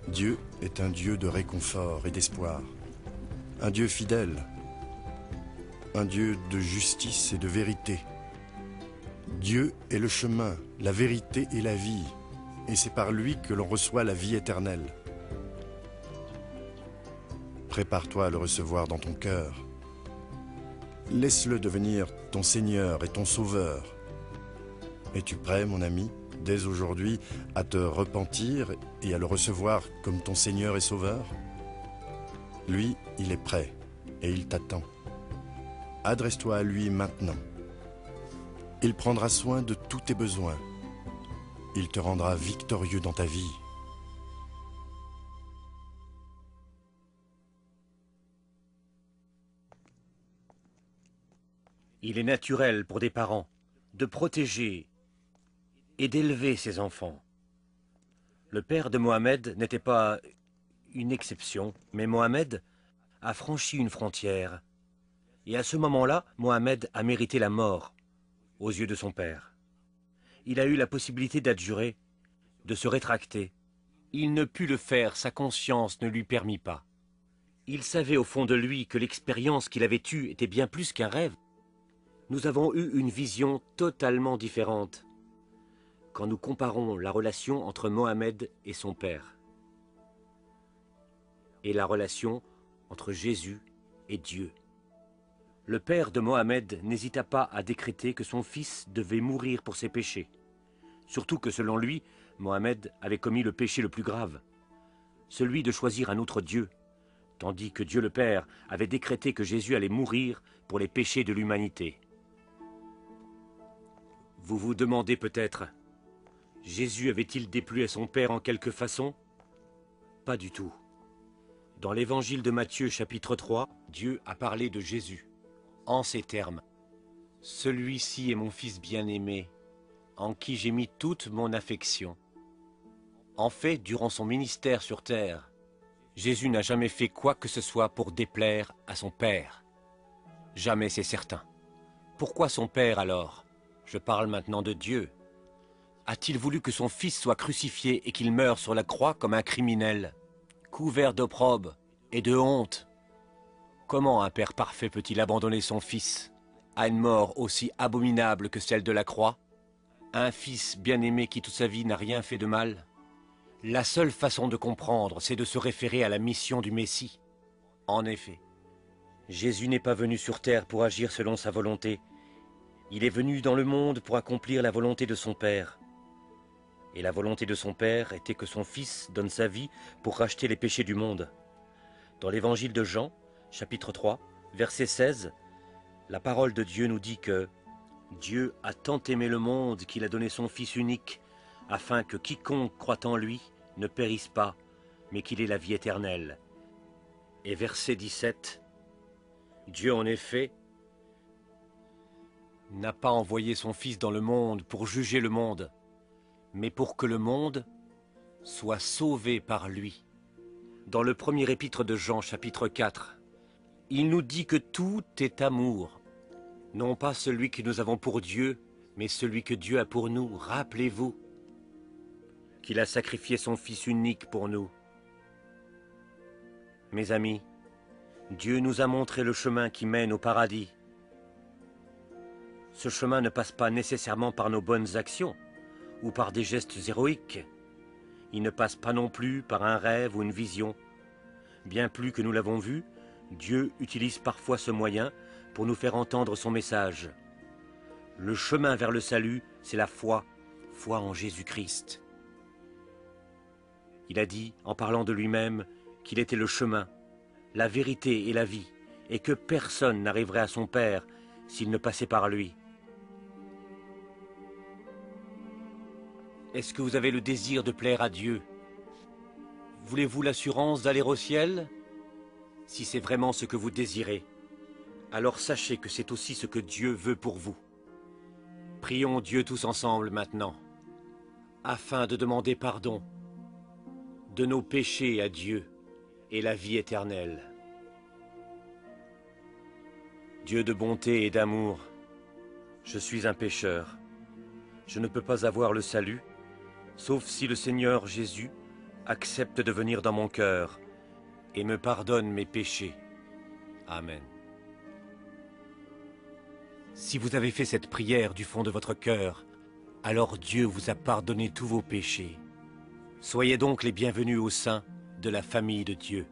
Dieu est un Dieu de réconfort et d'espoir, un Dieu fidèle, un Dieu de justice et de vérité. Dieu est le chemin, la vérité et la vie, et c'est par lui que l'on reçoit la vie éternelle. Prépare-toi à le recevoir dans ton cœur. Laisse-le devenir ton Seigneur et ton Sauveur. Es-tu prêt, mon ami, dès aujourd'hui, à te repentir et à le recevoir comme ton Seigneur et Sauveur? Lui, il est prêt et il t'attend. Adresse-toi à lui maintenant. Il prendra soin de tous tes besoins. Il te rendra victorieux dans ta vie. Il est naturel pour des parents de protéger et d'élever ses enfants. Le père de Mohamed n'était pas une exception, mais Mohamed a franchi une frontière. Et à ce moment-là, Mohamed a mérité la mort aux yeux de son père. Il a eu la possibilité d'adjurer, de se rétracter. Il ne put le faire, sa conscience ne lui permit pas. Il savait au fond de lui que l'expérience qu'il avait eue était bien plus qu'un rêve. Nous avons eu une vision totalement différente quand nous comparons la relation entre Mohamed et son père et la relation entre Jésus et Dieu. Le père de Mohamed n'hésita pas à décréter que son fils devait mourir pour ses péchés, surtout que selon lui, Mohamed avait commis le péché le plus grave, celui de choisir un autre Dieu, tandis que Dieu le Père avait décrété que Jésus allait mourir pour les péchés de l'humanité. Vous vous demandez peut-être, Jésus avait-il déplu à son Père en quelque façon? Pas du tout. Dans l'évangile de Matthieu chapitre 3, Dieu a parlé de Jésus, en ces termes. « Celui-ci est mon Fils bien-aimé, en qui j'ai mis toute mon affection. » En fait, durant son ministère sur terre, Jésus n'a jamais fait quoi que ce soit pour déplaire à son Père. Jamais, c'est certain. Pourquoi son Père alors? Je parle maintenant de Dieu. A-t-il voulu que son Fils soit crucifié et qu'il meure sur la croix comme un criminel, couvert d'opprobre et de honte? Comment un Père parfait peut-il abandonner son Fils à une mort aussi abominable que celle de la croix? Un Fils bien-aimé qui toute sa vie n'a rien fait de mal? La seule façon de comprendre, c'est de se référer à la mission du Messie. En effet, Jésus n'est pas venu sur terre pour agir selon sa volonté. Il est venu dans le monde pour accomplir la volonté de son Père. Et la volonté de son Père était que son Fils donne sa vie pour racheter les péchés du monde. Dans l'évangile de Jean, chapitre 3, verset 16, la parole de Dieu nous dit que Dieu a tant aimé le monde qu'il a donné son Fils unique, afin que quiconque croit en lui ne périsse pas, mais qu'il ait la vie éternelle. Et verset 17, Dieu en effet n'a pas envoyé son Fils dans le monde pour juger le monde, mais pour que le monde soit sauvé par lui. Dans le premier épître de Jean, chapitre 4, il nous dit que tout est amour, non pas celui que nous avons pour Dieu, mais celui que Dieu a pour nous. Rappelez-vous qu'il a sacrifié son Fils unique pour nous. Mes amis, Dieu nous a montré le chemin qui mène au paradis. Ce chemin ne passe pas nécessairement par nos bonnes actions ou par des gestes héroïques. Il ne passe pas non plus par un rêve ou une vision. Bien plus que nous l'avons vu, Dieu utilise parfois ce moyen pour nous faire entendre son message. Le chemin vers le salut, c'est la foi, foi en Jésus-Christ. Il a dit, en parlant de lui-même, qu'il était le chemin, la vérité et la vie, et que personne n'arriverait à son Père s'il ne passait par lui. Est-ce que vous avez le désir de plaire à Dieu? Voulez-vous l'assurance d'aller au ciel? Si c'est vraiment ce que vous désirez, alors sachez que c'est aussi ce que Dieu veut pour vous. Prions Dieu tous ensemble maintenant, afin de demander pardon de nos péchés à Dieu et la vie éternelle. Dieu de bonté et d'amour, je suis un pécheur. Je ne peux pas avoir le salut, sauf si le Seigneur Jésus accepte de venir dans mon cœur et me pardonne mes péchés. Amen. Si vous avez fait cette prière du fond de votre cœur, alors Dieu vous a pardonné tous vos péchés. Soyez donc les bienvenus au sein de la famille de Dieu.